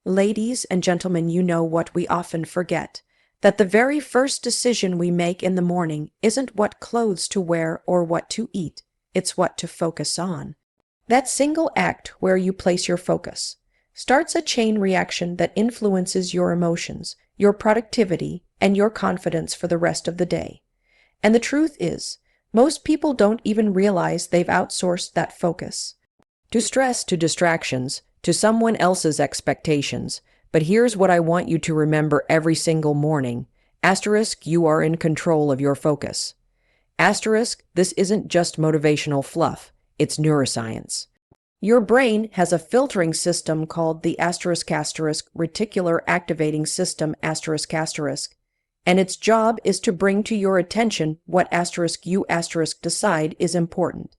Ladies and gentlemen, you know what we often forget, that the very first decision we make in the morning isn't what clothes to wear or what to eat, it's what to focus on. That single act where you place your focus starts a chain reaction that influences your emotions, your productivity, and your confidence for the rest of the day. And the truth is, most people don't even realize they've outsourced that focus to stress, to distractions, to someone else's expectations. But here's what I want you to remember every single morning. Asterisk, you are in control of your focus. Asterisk, this isn't just motivational fluff, it's neuroscience. Your brain has a filtering system called the reticular activating system and its job is to bring to your attention what you decide is important.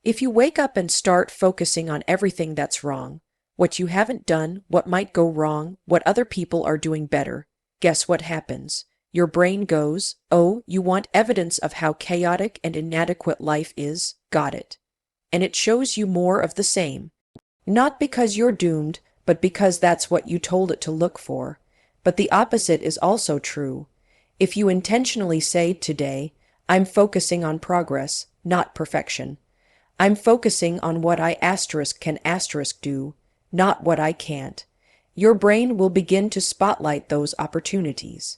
If you wake up and start focusing on everything that's wrong, what you haven't done, what might go wrong, what other people are doing better, guess what happens? Your brain goes, oh, you want evidence of how chaotic and inadequate life is? Got it. And it shows you more of the same. Not because you're doomed, but because that's what you told it to look for. But the opposite is also true. If you intentionally say today, I'm focusing on progress, not perfection. I'm focusing on what I can do, not what I can't. Your brain will begin to spotlight those opportunities.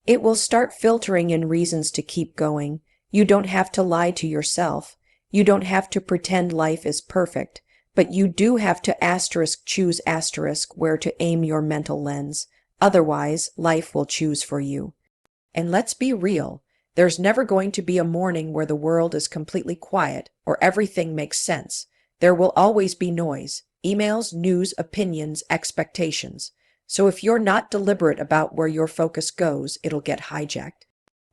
It will start filtering in reasons to keep going. You don't have to lie to yourself. You don't have to pretend life is perfect, but you do have to choose where to aim your mental lens. Otherwise, life will choose for you. And let's be real. There's never going to be a morning where the world is completely quiet or everything makes sense. There will always be noise, emails, news, opinions, expectations. So if you're not deliberate about where your focus goes, it'll get hijacked.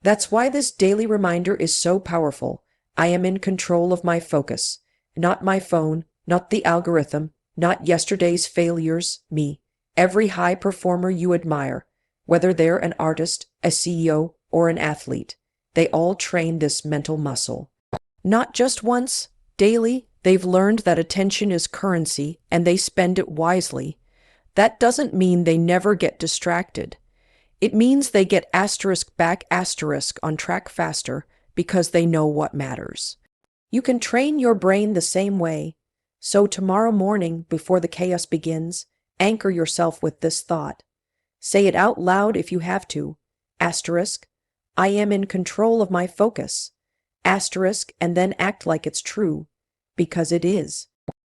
That's why this daily reminder is so powerful. I am in control of my focus, not my phone, not the algorithm, not yesterday's failures, me. Every high performer you admire, whether they're an artist, a CEO, or an athlete, they all train this mental muscle. Not just once, daily, they've learned that attention is currency and they spend it wisely. That doesn't mean they never get distracted. It means they get on track faster because they know what matters. You can train your brain the same way. So tomorrow morning, before the chaos begins, anchor yourself with this thought. Say it out loud if you have to. I am in control of my focus. And then act like it's true, because it is.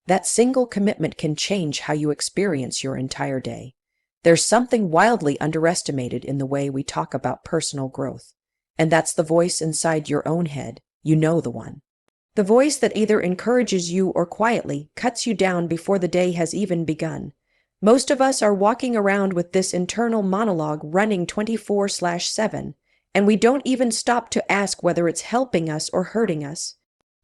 That single commitment can change how you experience your entire day. There's something wildly underestimated in the way we talk about personal growth, and that's the voice inside your own head. You know the one. The voice that either encourages you or quietly cuts you down before the day has even begun. Most of us are walking around with this internal monologue running 24/7, and we don't even stop to ask whether it's helping us or hurting us.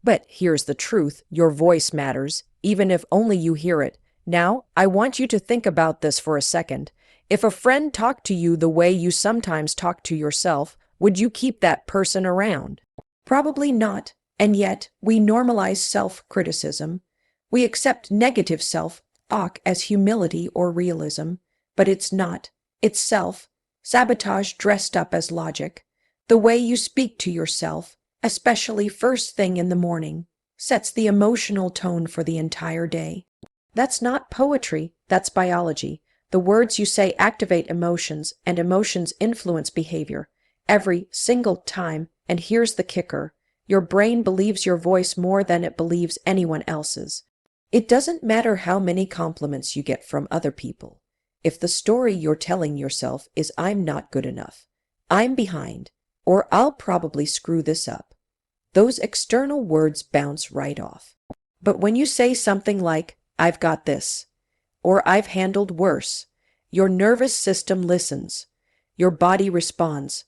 But here's the truth, your voice matters, even if only you hear it. Now, I want you to think about this for a second. If a friend talked to you the way you sometimes talk to yourself, would you keep that person around? Probably not, and yet we normalize self-criticism. We accept negative self-talk as humility or realism, but it's not. It's self-sabotage dressed up as logic. The way you speak to yourself, especially first thing in the morning, sets the emotional tone for the entire day. That's not poetry, that's biology. The words you say activate emotions, and emotions influence behavior every single time. And here's the kicker. Your brain believes your voice more than it believes anyone else's. It doesn't matter how many compliments you get from other people. If the story you're telling yourself is I'm not good enough, I'm behind, or I'll probably screw this up, those external words bounce right off. But when you say something like, I've got this, or I've handled worse, your nervous system listens. Your body responds.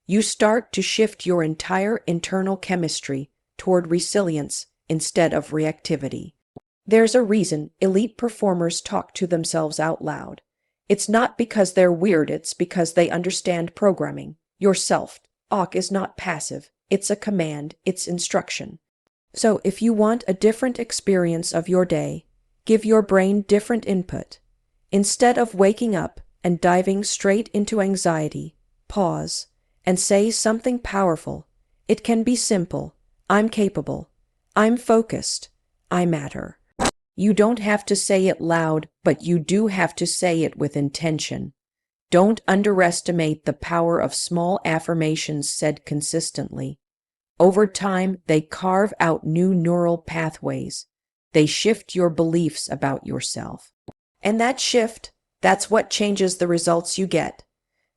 You start to shift your entire internal chemistry toward resilience instead of reactivity. There's a reason elite performers talk to themselves out loud. It's not because they're weird, it's because they understand programming. Your self-talk is not passive, it's a command, it's instruction. So if you want a different experience of your day, give your brain different input. Instead of waking up and diving straight into anxiety, pause and say something powerful. It can be simple. I'm capable. I'm focused. I matter. You don't have to say it loud, but you do have to say it with intention. Don't underestimate the power of small affirmations said consistently. Over time, they carve out new neural pathways. They shift your beliefs about yourself. And that shift, that's what changes the results you get.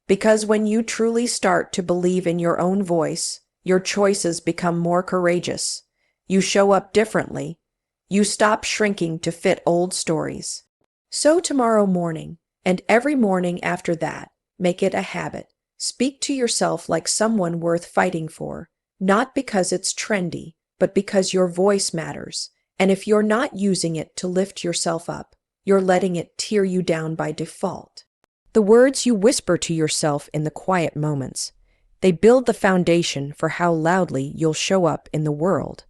Because when you truly start to believe in your own voice, your choices become more courageous. You show up differently. You stop shrinking to fit old stories. So tomorrow morning, and every morning after that, make it a habit. Speak to yourself like someone worth fighting for, not because it's trendy, but because your voice matters. And if you're not using it to lift yourself up, you're letting it tear you down by default. The words you whisper to yourself in the quiet moments, they build the foundation for how loudly you'll show up in the world.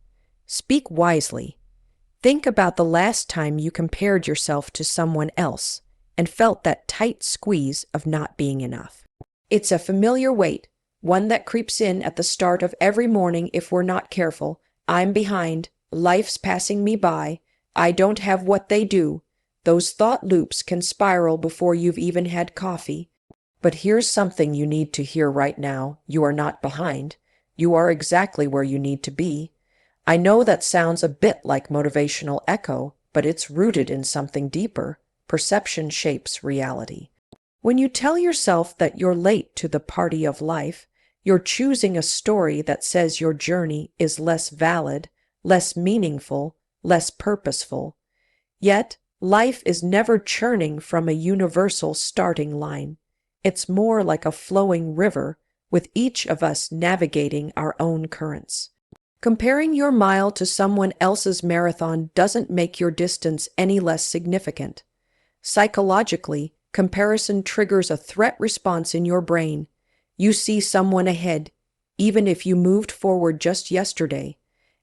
Speak wisely. Think about the last time you compared yourself to someone else and felt that tight squeeze of not being enough. It's a familiar weight, one that creeps in at the start of every morning if we're not careful. I'm behind, life's passing me by, I don't have what they do. Those thought loops can spiral before you've even had coffee. But here's something you need to hear right now. You are not behind. You are exactly where you need to be. I know that sounds a bit like motivational echo, but it's rooted in something deeper. Perception shapes reality. When you tell yourself that you're late to the party of life, you're choosing a story that says your journey is less valid, less meaningful, less purposeful. Yet, life is never churning from a universal starting line. It's more like a flowing river, with each of us navigating our own currents. Comparing your mile to someone else's marathon doesn't make your distance any less significant. Psychologically, comparison triggers a threat response in your brain. You see someone ahead, even if you moved forward just yesterday,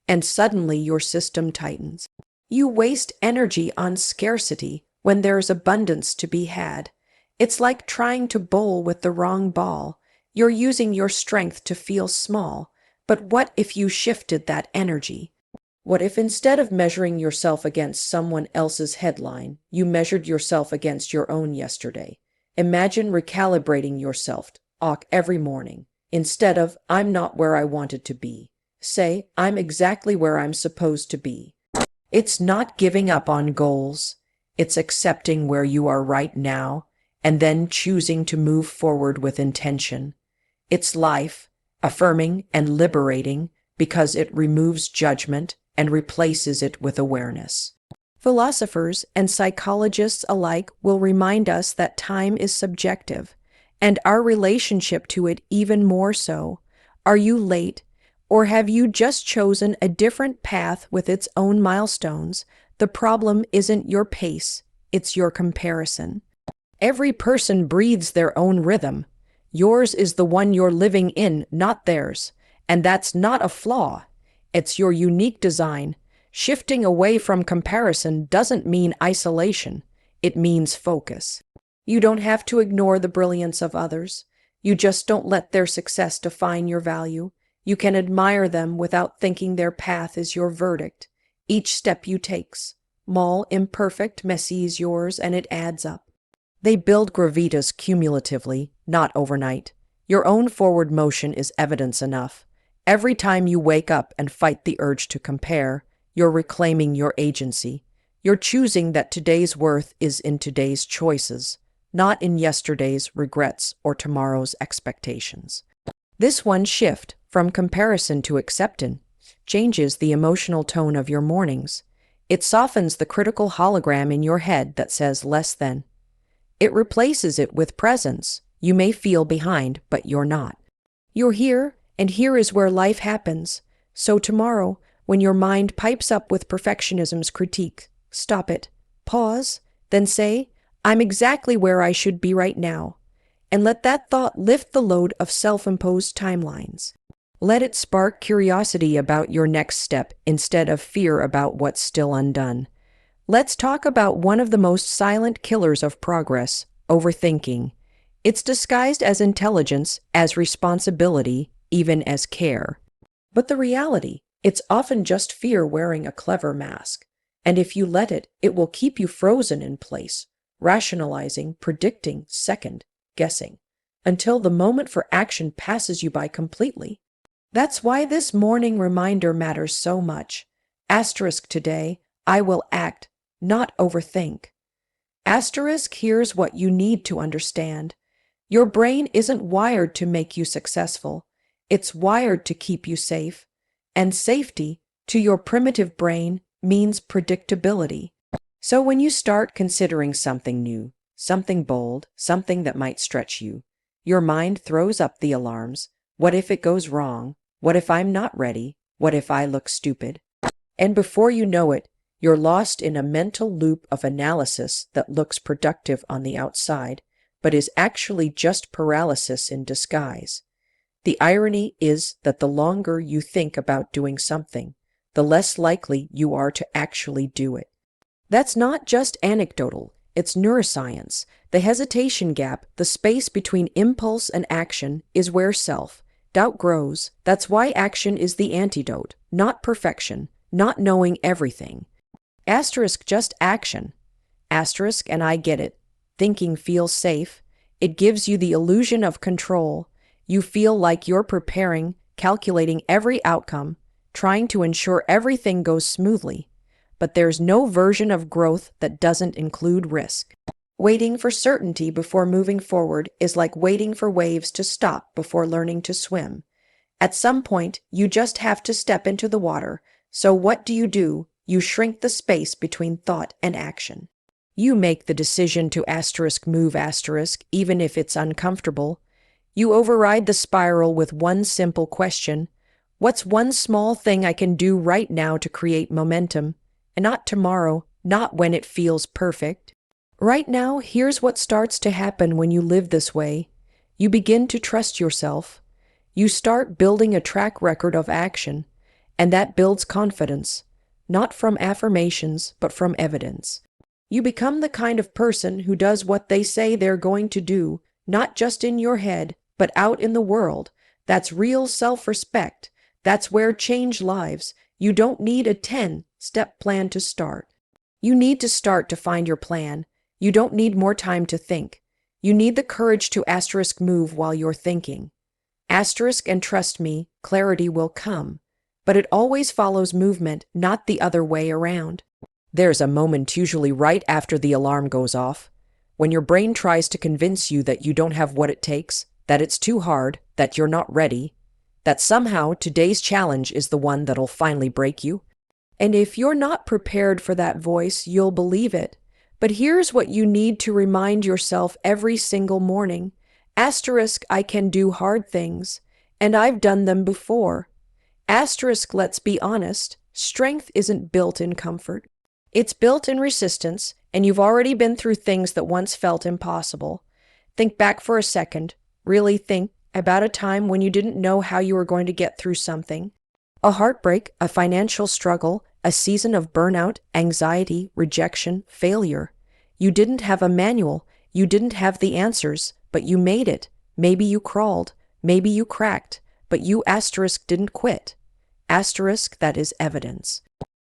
and suddenly your system tightens. You waste energy on scarcity when there's abundance to be had. It's like trying to bowl with the wrong ball. You're using your strength to feel small. But what if you shifted that energy? What if instead of measuring yourself against someone else's headline, you measured yourself against your own yesterday? Imagine recalibrating yourself every morning. Instead of, I'm not where I wanted to be, say, I'm exactly where I'm supposed to be. It's not giving up on goals. It's accepting where you are right now and then choosing to move forward with intention. It's life, affirming and liberating because it removes judgment and replaces it with awareness. Philosophers and psychologists alike will remind us that time is subjective, and our relationship to it even more so. Are you late, or have you just chosen a different path with its own milestones? The problem isn't your pace, it's your comparison. Every person breathes their own rhythm. Yours is the one you're living in, not theirs. And that's not a flaw. It's your unique design. Shifting away from comparison doesn't mean isolation. It means focus. You don't have to ignore the brilliance of others. You just don't let their success define your value. You can admire them without thinking their path is your verdict. Each step you take, small, imperfect, messy, is yours, and it adds up. They build gravitas cumulatively, not overnight. Your own forward motion is evidence enough. Every time you wake up and fight the urge to compare, you're reclaiming your agency. You're choosing that today's worth is in today's choices, not in yesterday's regrets or tomorrow's expectations. This one shift, from comparison to acceptance, changes the emotional tone of your mornings. It softens the critical hologram in your head that says less than. It replaces it with presence. You may feel behind, but you're not. You're here, and here is where life happens. So tomorrow, when your mind pipes up with perfectionism's critique, stop it, pause, then say, I'm exactly where I should be right now. And let that thought lift the load of self-imposed timelines. Let it spark curiosity about your next step instead of fear about what's still undone. Let's talk about one of the most silent killers of progress, overthinking. It's disguised as intelligence, as responsibility, even as care. But the reality, it's often just fear wearing a clever mask. And if you let it, it will keep you frozen in place, rationalizing, predicting, second guessing, until the moment for action passes you by completely. That's why this morning reminder matters so much. Asterisk today, I will act, not overthink. Asterisk, here's what you need to understand. Your brain isn't wired to make you successful. It's wired to keep you safe. And safety, to your primitive brain, means predictability. So when you start considering something new, something bold, something that might stretch you, your mind throws up the alarms. What if it goes wrong? What if I'm not ready? What if I look stupid? And before you know it, you're lost in a mental loop of analysis that looks productive on the outside, but is actually just paralysis in disguise. The irony is that the longer you think about doing something, the less likely you are to actually do it. That's not just anecdotal, it's neuroscience. The hesitation gap, the space between impulse and action, is where self-doubt grows. That's why action is the antidote, not perfection, not knowing everything. Asterisk, just action. Asterisk, and I get it. Thinking feels safe. It gives you the illusion of control. You feel like you're preparing, calculating every outcome, trying to ensure everything goes smoothly. But there's no version of growth that doesn't include risk. Waiting for certainty before moving forward is like waiting for waves to stop before learning to swim. At some point, you just have to step into the water. So what do? You shrink the space between thought and action. You make the decision to asterisk move asterisk, even if it's uncomfortable. You override the spiral with one simple question. What's one small thing I can do right now to create momentum? And not tomorrow, not when it feels perfect. Right now, here's what starts to happen when you live this way. You begin to trust yourself. You start building a track record of action, and that builds confidence, not from affirmations, but from evidence. You become the kind of person who does what they say they're going to do, not just in your head, but out in the world. That's real self-respect. That's where change lives. You don't need a 10-step plan to start. You need to start to find your plan. You don't need more time to think. You need the courage to asterisk move while you're thinking. Asterisk, and trust me, clarity will come. But it always follows movement, not the other way around. There's a moment usually right after the alarm goes off, when your brain tries to convince you that you don't have what it takes, that it's too hard, that you're not ready, that somehow today's challenge is the one that'll finally break you. And if you're not prepared for that voice, you'll believe it. But here's what you need to remind yourself every single morning. Asterisk, I can do hard things, and I've done them before. Asterisk, let's be honest, strength isn't built in comfort. It's built in resistance, and you've already been through things that once felt impossible. Think back for a second. Really think about a time when you didn't know how you were going to get through something. A heartbreak, a financial struggle, a season of burnout, anxiety, rejection, failure. You didn't have a manual. You didn't have the answers, but you made it. Maybe you crawled. Maybe you cracked. But you asterisk didn't quit. Asterisk, that is evidence.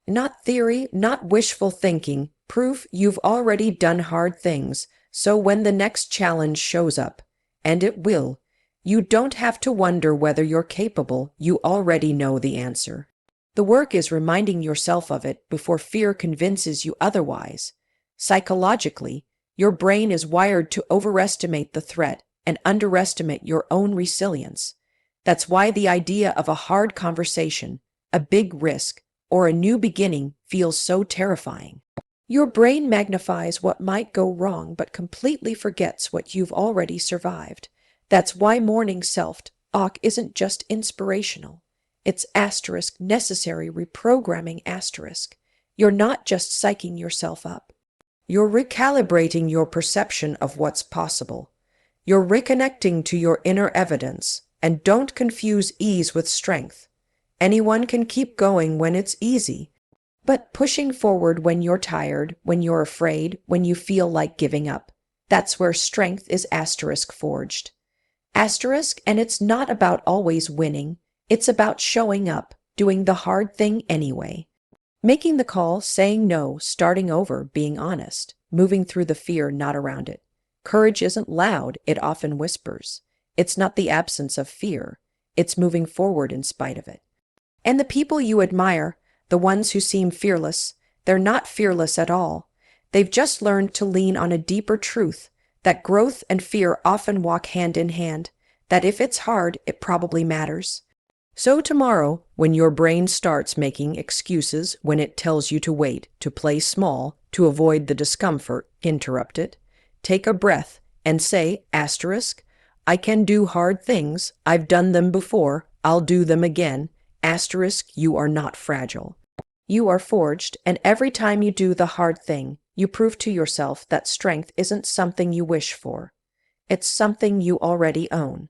Not theory, not wishful thinking. Proof you've already done hard things. So when the next challenge shows up, and it will, you don't have to wonder whether you're capable. You already know the answer. The work is reminding yourself of it before fear convinces you otherwise. Psychologically, your brain is wired to overestimate the threat and underestimate your own resilience. That's why the idea of a hard conversation, a big risk, or a new beginning feels so terrifying. Your brain magnifies what might go wrong but completely forgets what you've already survived. That's why morning self-talk isn't just inspirational. It's asterisk necessary reprogramming asterisk. You're not just psyching yourself up. You're recalibrating your perception of what's possible. You're reconnecting to your inner evidence. And don't confuse ease with strength. Anyone can keep going when it's easy. But pushing forward when you're tired, when you're afraid, when you feel like giving up, that's where strength is asterisk forged. Asterisk, and it's not about always winning. It's about showing up, doing the hard thing anyway. Making the call, saying no, starting over, being honest, moving through the fear, not around it. Courage isn't loud, it often whispers. It's not the absence of fear, it's moving forward in spite of it. And the people you admire, the ones who seem fearless, they're not fearless at all. They've just learned to lean on a deeper truth, that growth and fear often walk hand in hand, that if it's hard, it probably matters. So tomorrow, when your brain starts making excuses, when it tells you to wait, to play small, to avoid the discomfort, interrupt it. Take a breath and say, asterisk, I can do hard things. I've done them before. I'll do them again. Asterisk, you are not fragile. You are forged, and every time you do the hard thing, you prove to yourself that strength isn't something you wish for. It's something you already own.